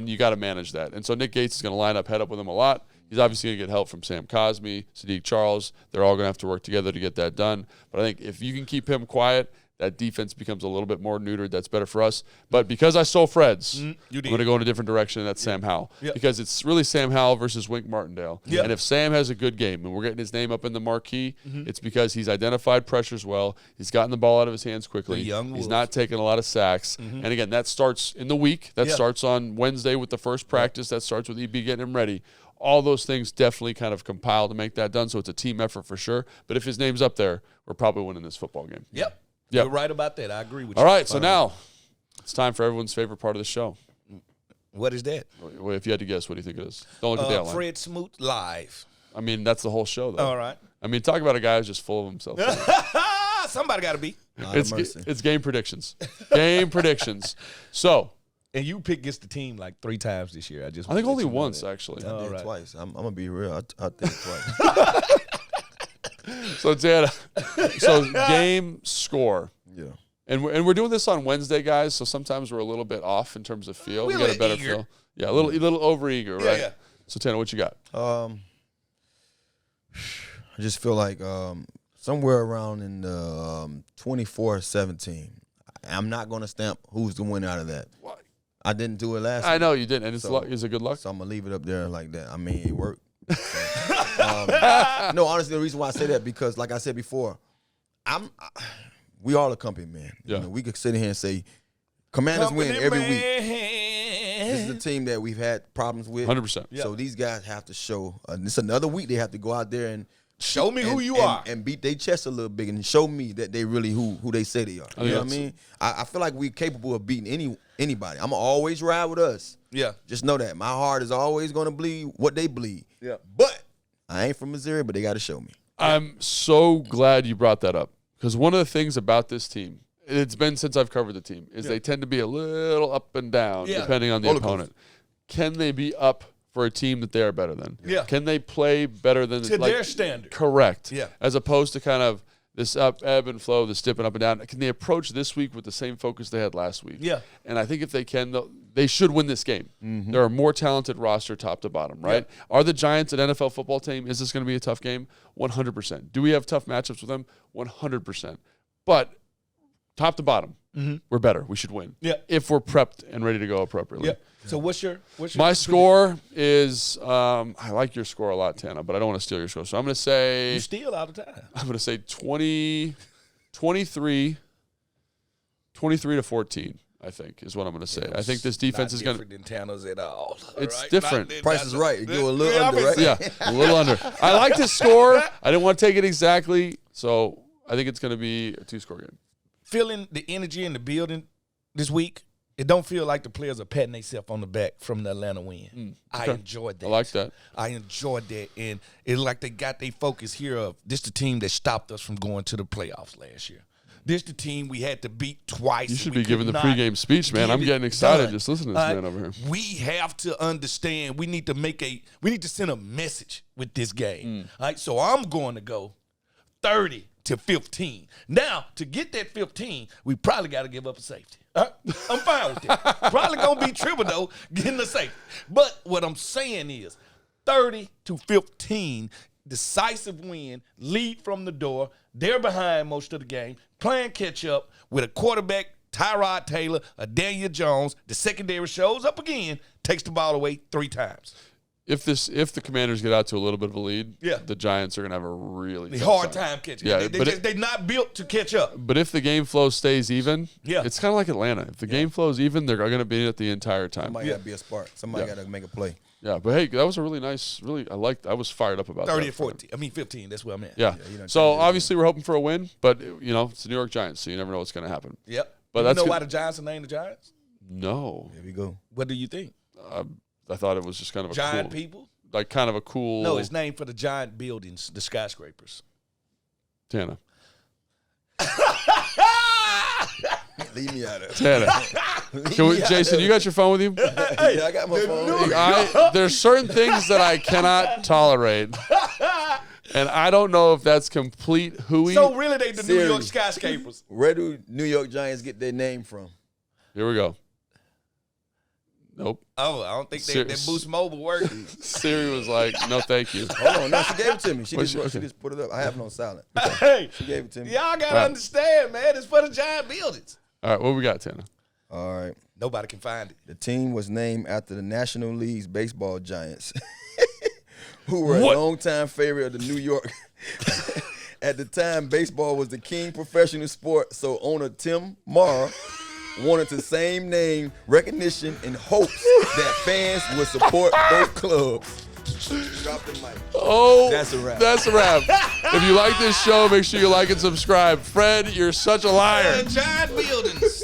Speaker 1: you got to manage that. And so Nick Gates is going to line up, head up with him a lot. He's obviously going to get help from Sam Cosmi, Sadiq Charles. They're all going to have to work together to get that done. But I think if you can keep him quiet, that defense becomes a little bit more neutered. That's better for us. But because I stole Fred's, I'm going to go in a different direction, and that's Sam Howell. Because it's really Sam Howell versus Wink Martindale. And if Sam has a good game, and we're getting his name up in the marquee, it's because he's identified pressures well. He's gotten the ball out of his hands quickly. He's not taking a lot of sacks. And again, that starts in the week. That starts on Wednesday with the first practice. That starts with EB getting him ready. All those things definitely kind of compile to make that done. So it's a team effort for sure. But if his name's up there, we're probably winning this football game.
Speaker 2: Yep. You're right about that. I agree with you.
Speaker 1: All right, so now it's time for everyone's favorite part of the show.
Speaker 2: What is that?
Speaker 1: Well, if you had to guess, what do you think it is? Don't look at the outline.
Speaker 2: Fred Smoot live.
Speaker 1: I mean, that's the whole show, though.
Speaker 2: All right.
Speaker 1: I mean, talk about a guy who's just full of himself.
Speaker 2: Somebody got to be.
Speaker 1: It's game predictions. Game predictions. So.
Speaker 2: And you picked against the team like 3 times this year. I
Speaker 1: think only once, actually.
Speaker 3: I did twice. I'm going to be real. I did twice.
Speaker 1: So, Tana, game score.
Speaker 3: Yeah.
Speaker 1: And we're doing this on Wednesday, guys, so sometimes we're a little bit off in terms of feel. We got a better
Speaker 2: eager.
Speaker 1: feel. Yeah, a little over-eager, right?
Speaker 2: Yeah.
Speaker 1: So, Tana, what you got?
Speaker 3: I just feel like somewhere around in 24-17. I'm not going to stamp who's the winner out of that.
Speaker 1: What?
Speaker 3: I didn't do it last
Speaker 1: I
Speaker 3: week.
Speaker 1: know you didn't, and it's a good luck.
Speaker 3: So I'm going to leave it up there like that. I mean, it worked. So, no, honestly, the reason why I say that, because like I said before, we all a company, man.
Speaker 1: Yeah.
Speaker 3: We could sit here and say, Commanders win every week. This is a team that we've had problems with.
Speaker 1: 100%.
Speaker 3: So these guys have to show. It's another week they have to go out there and
Speaker 2: show me who you are,
Speaker 3: and beat their chest a little bit and show me that they really who they say they are. You know what I mean? I feel like we're capable of beating anybody. I'm gonna always ride with us.
Speaker 2: Yeah.
Speaker 3: Just know that my heart is always gonna bleed what they bleed.
Speaker 2: Yeah.
Speaker 3: But I ain't from Missouri, but they got to show me.
Speaker 1: I'm so glad you brought that up, because one of the things about this team, it's been since I've covered the team, is they tend to be a little up and down depending on the opponent. Can they be up for a team that they are better than?
Speaker 2: Yeah.
Speaker 1: Can they play better than
Speaker 2: to their standard?
Speaker 1: Correct.
Speaker 2: Yeah.
Speaker 1: As opposed to kind of this ebb and flow, this dipping up and down. Can they approach this week with the same focus they had last week?
Speaker 2: Yeah.
Speaker 1: And I think if they can, they should win this game. Mm-hmm. They're a more talented roster top to bottom, right? Yeah. Are the Giants an NFL football team? Is this going to be a tough game? 100%. Do we have tough matchups with them? 100%. But top to bottom, we're better. We should win.
Speaker 2: Yeah.
Speaker 1: If we're prepped and ready to go appropriately.
Speaker 2: Yeah. So what's your
Speaker 1: my score is I like your score a lot, Tana, but I don't want to steal your score. So I'm going to say
Speaker 2: you steal all the time.
Speaker 1: I'm going to say 23 to 14. I think is what I'm going to say. I think this defense is going to.
Speaker 2: Different than Tana's at all.
Speaker 1: It's
Speaker 2: right?
Speaker 1: different.
Speaker 3: Price is right. You go a little under, right?
Speaker 1: Yeah, a little under. I like to score. I didn't want to take it exactly, so I think it's going to be a 2-score game.
Speaker 2: Feeling the energy in the building this week, it don't feel like the players are patting themselves on the back from the Atlanta win. I enjoyed that.
Speaker 1: I like that.
Speaker 2: I enjoyed that, and it's like they got their focus here of this the team that stopped us from going to the playoffs last year. This the team we had to beat twice.
Speaker 1: You should be giving the pregame speech, man. I'm getting excited just listening to this man over here.
Speaker 2: We have to understand. We need to send a message with this game. All right, so I'm going to go 30-15. Now, to get that 15, we probably got to give up a safety. I'm fine with that. Probably going to be triple, though, getting the safe. But what I'm saying is 30-15, decisive win, lead from the door. They're behind most of the game, playing catch-up with a quarterback, Tyrod Taylor, a Daniel Jones. The secondary shows up again, takes the ball away 3 times.
Speaker 1: If the Commanders get out to a little bit of a lead,
Speaker 2: yeah,
Speaker 1: the Giants are going to have a really
Speaker 2: hard time catching.
Speaker 1: Yeah,
Speaker 2: they're not built to catch up.
Speaker 1: But if the game flow stays even,
Speaker 2: yeah,
Speaker 1: it's kind of like Atlanta. If the game flows even, they're going to be in it the entire time.
Speaker 3: Somebody got to be a spark. Somebody got to make a play.
Speaker 1: Yeah, but hey, that was a really nice. I was fired up about
Speaker 2: 30-14. 15. That's where I'm at.
Speaker 1: Yeah. So obviously we're hoping for a win, but it's the New York Giants, so you never know what's going to happen.
Speaker 2: Yep.
Speaker 1: But
Speaker 2: you know why the Giants are named the Giants?
Speaker 1: No.
Speaker 3: Here we go.
Speaker 2: What do you think?
Speaker 1: I thought it was just kind of a
Speaker 2: giant
Speaker 1: cool,
Speaker 2: people.
Speaker 1: Like kind of a cool.
Speaker 2: No, it's named for the giant buildings, the skyscrapers.
Speaker 1: Tana.
Speaker 3: Leave me out of it.
Speaker 1: Tana. Jason, you got your phone with you?
Speaker 3: Yeah, I got my phone.
Speaker 1: There's certain things that I cannot tolerate. And I don't know if that's complete hooey.
Speaker 2: So really they the New York skyscrapers.
Speaker 3: Where do New York Giants get their name from?
Speaker 1: Here we go. Nope.
Speaker 2: Oh, I don't think that Boost Mobile works.
Speaker 1: Siri was like, no, thank you.
Speaker 3: Hold on. No, she gave it to me. She just put it up. I have it on silent.
Speaker 2: Hey,
Speaker 3: she gave it to me.
Speaker 2: Y'all got to understand, man. It's for the giant buildings.
Speaker 1: All right, what we got, Tana?
Speaker 3: All right.
Speaker 2: Nobody can find it.
Speaker 3: The team was named after the National League's baseball giants, who were a longtime favorite of the New York. At the time, baseball was the king professional sport, so owner Tim Mara wanted the same name recognition in hopes that fans would support both clubs. Drop the mic.
Speaker 1: Oh,
Speaker 3: that's a wrap.
Speaker 1: That's a wrap. If you like this show, make sure you like and subscribe. Fred, you're such a liar.
Speaker 2: Giant buildings.